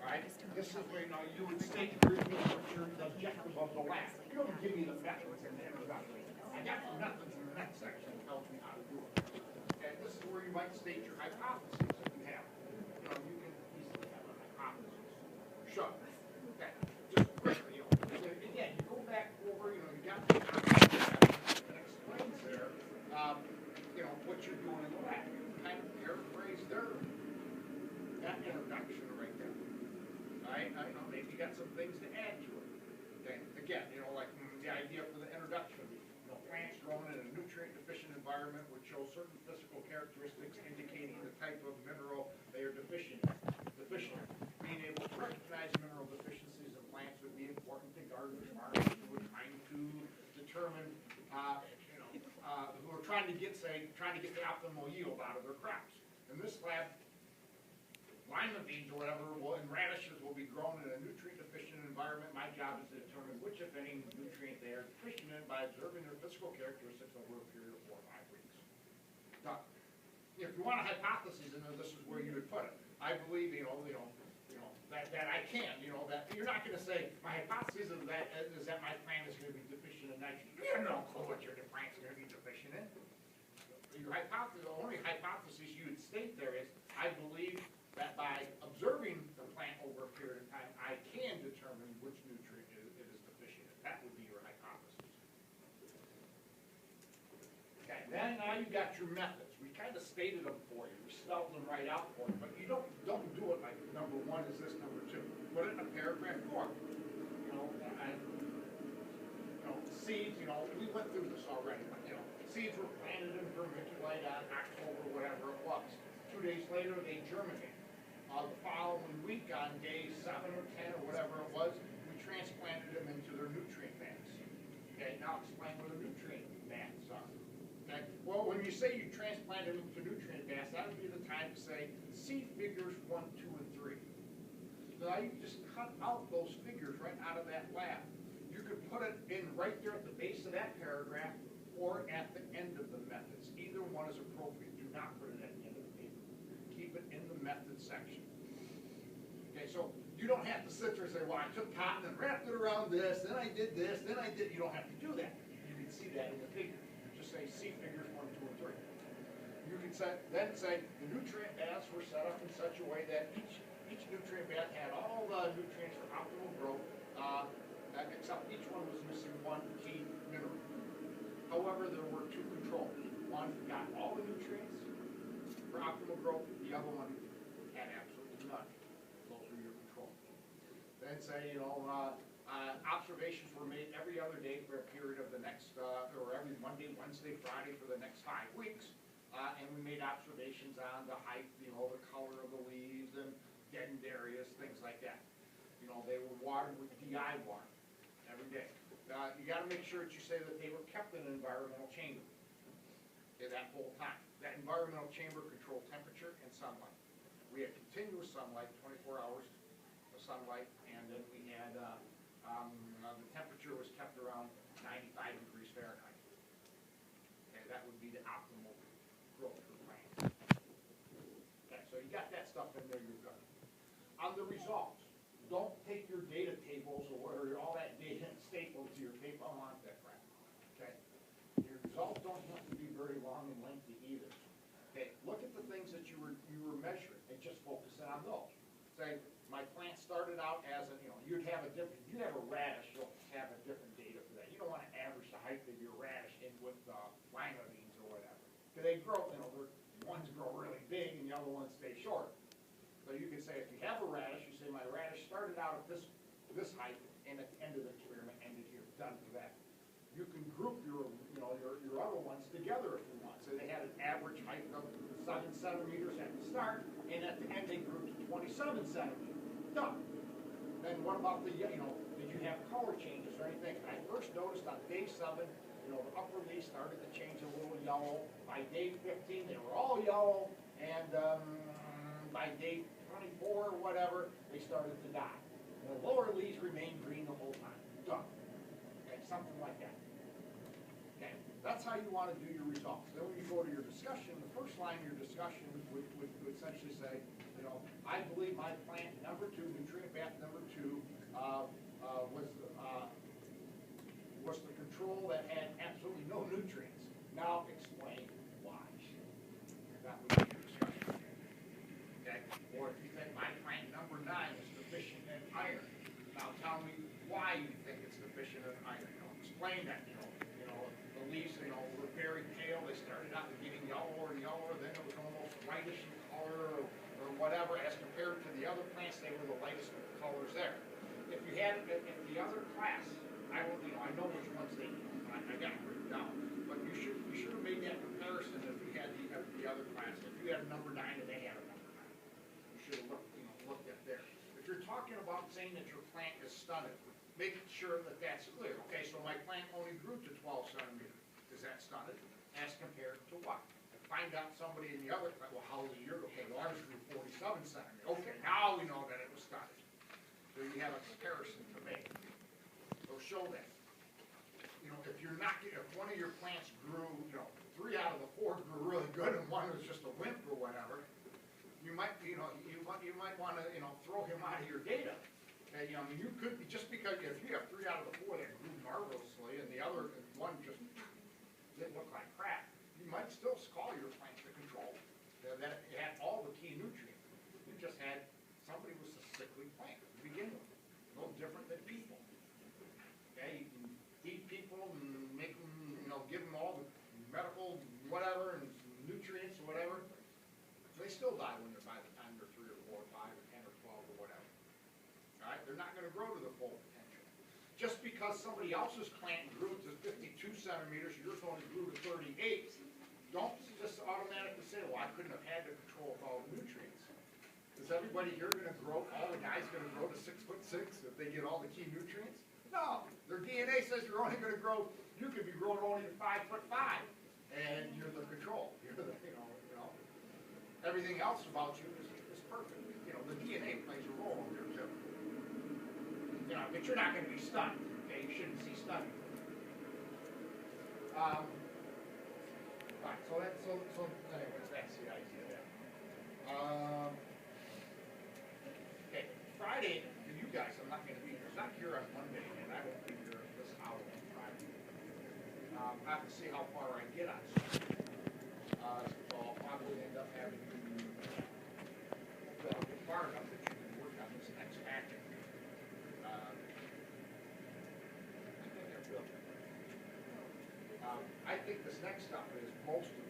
right? This is where, you would state your objective of the lab. You don't give me the methods in the introduction. I got the methods in the next section that tells me how to do it. Okay, this is where you might state your hypotheses if you have. You can easily have a hypothesis. Sure. Okay, just quickly, again, you go back over, you got the hypothesis that explains there, what you're doing in the lab. You can kind of paraphrase that introduction right there. Right? Maybe you got some things to add to it. Okay. Again, like the idea for the introduction. Plants grown in a nutrient-deficient environment would show certain physical characteristics indicating the type of mineral they are deficient in. Being able to recognize mineral deficiencies in plants would be important to gardeners, farmers who are trying to determine, who are trying to get the optimal yield out of their crops. In this lab, lima beans or whatever, and radishes will be grown in a nutrient-deficient environment. My job is to determine which, if any, nutrient they are deficient in by observing their physical characteristics over a period of 4 or 5 weeks. Now, if you want a hypothesis in there, this is where you would put it. I believe, that I can, that you're not going to say my hypothesis is that my plant is going to be deficient in nitrogen. You have no clue what your plant is going to be deficient in. Your hypothesis, the only hypothesis you would state there is, I believe that by observing the plant over a period of time, I can determine which nutrient it is deficient in. That would be your hypothesis. Okay, then now you got your methods. We kind of stated them for you. We spelled them right out for you, but you don't do it like number 1 is this, number 2. Put it in a paragraph form. Seeds, we went through this already, but seeds were planted in vermiculite on October, whatever it was. 2 days later, they germinated. The following week, on day 7 or 10 or whatever it was, we transplanted them into their nutrient vats. Okay, now explain what the nutrient vats are. Okay, well, when you say you transplanted them to nutrient vats, that would be the time to say see figures 1, 2, and 3. So now you just cut out those figures right out of that lab. You could put it in right there at the base of that paragraph or at the end of the methods. Either one is appropriate. Do not put it at the end of the paper. Keep it in the method section. Okay, so you don't have to sit there and say, well, I took cotton and wrapped it around this, then I did this, then I did. You don't have to do that. You can see that in the figure. Just say, see figures 1, 2, and 3. You can then say the nutrient vats were set up in such a way that each nutrient vat had all the nutrients for optimal growth, except each one was missing one key mineral. However, there were 2 controls. One got all the nutrients for optimal growth, the other one had absolutely none. Those were your controls. Then say, observations were made every other day for a period of the next, or every Monday, Wednesday, Friday for the next 5 weeks. And we made observations on the height, the color of the leaves and deadened areas, things like that. They were watered with DI water every day. You got to make sure that you say that they were kept in an environmental chamber that whole time. That environmental chamber controlled temperature and sunlight. We had continuous sunlight, 24 hours of sunlight, and then we had the temperature was kept around 95 degrees Fahrenheit. Okay, that would be the optimal growth for the plant. Okay, so you got that stuff in there, you're good. On the results, don't take your data tables or all that data and staple to your paper. I don't want that crap. Okay? Your results don't have to be very long and lengthy either. Okay, look at the things that you were measuring and just focus on those. Say, my plant started out as you have a radish, you'll have a different data for that. You don't want to average the height of your radish in with lima beans or whatever. Because they grow, ones grow really big and the other ones stay short. So you can say, if you have a radish, you say my radish started out at this height and at the end of the experiment ended here. Done for that. You can group your other ones together if you want. So they had an average height of 7 centimeters at the start, and at the end they grew to 27 centimeters. Done. Then what about the, did you have color changes or anything? I first noticed on day 7, the upper leaves started to change a little yellow. By day 15, they were all yellow, and by day 24 or whatever, they started to die. The lower leaves remained green the whole time. Done. Okay, something like that. Okay, that's how you want to do your results. Then when you go to your discussion, the first line of your discussion would essentially say, I believe my plant, number 2, nutrient was the control that had absolutely no nutrients. Now explain why. That would be your discussion. Okay? Or if you think my plant number 9 is deficient in iron, now tell me why you think it's deficient in iron. Explain that. The leaves, were very pale. They started out getting yellower and yellower, then it was almost whitish in color or whatever. As compared to the other plants, they were the lightest of the colors there. If you had it in the other class, I know which ones they. I got it written down, but you should have made that comparison if you had the other class. If you had a number 9 and they had a number 9, you should have looked at there. If you're talking about saying that your plant is stunted, making sure that that's clear. Okay, so my plant only grew to 12 centimeters. Is that stunted? As compared to what? And find out somebody in the other plant, well, how was the year? Okay, well, ours grew 47 centimeters. Okay, now we know that it was stunted. So you have a comparison to make. So show that. If one of your plants grew, 3 out of the 4 grew really good and one was just a wimp or whatever, you might want to, throw him out of your data. Okay, you could be, just because if you have 3 out of the 4 that grew marvelously and the other one just didn't look like crap, you might still call your plant the control. That it had all the key nutrients. You just had somebody was a sickly plant to begin with. No different than people. Okay, you can feed people and make them, give them all the medical whatever and nutrients or whatever. They still die by the time they're 3 or 4 or 5 or 10 or 12 or whatever. All right, they're not going to grow to the full potential. Just because somebody else's plant grew to 52 centimeters, yours only grew to 38, don't just automatically say, well, I couldn't have had the control of all the nutrients. Is everybody here going to grow, all the guys going to grow to 6'6" if they get all the key nutrients? No, their DNA says you're only going to grow, you could be growing only to 5'5", and you're the control. You're the, everything else about you is perfect. The DNA plays a role here too. But you're not going to be stunned. Okay, you shouldn't see stunning. Right. So anyways, that's the idea there. Okay, Friday, you guys, I'm not going to be here. I'm not here on Monday, and I won't be here this hour on Friday. I have to see how far I get on Sunday. So I'll probably end up having to get far enough that you can work on this next packet. I think this next stuff is most of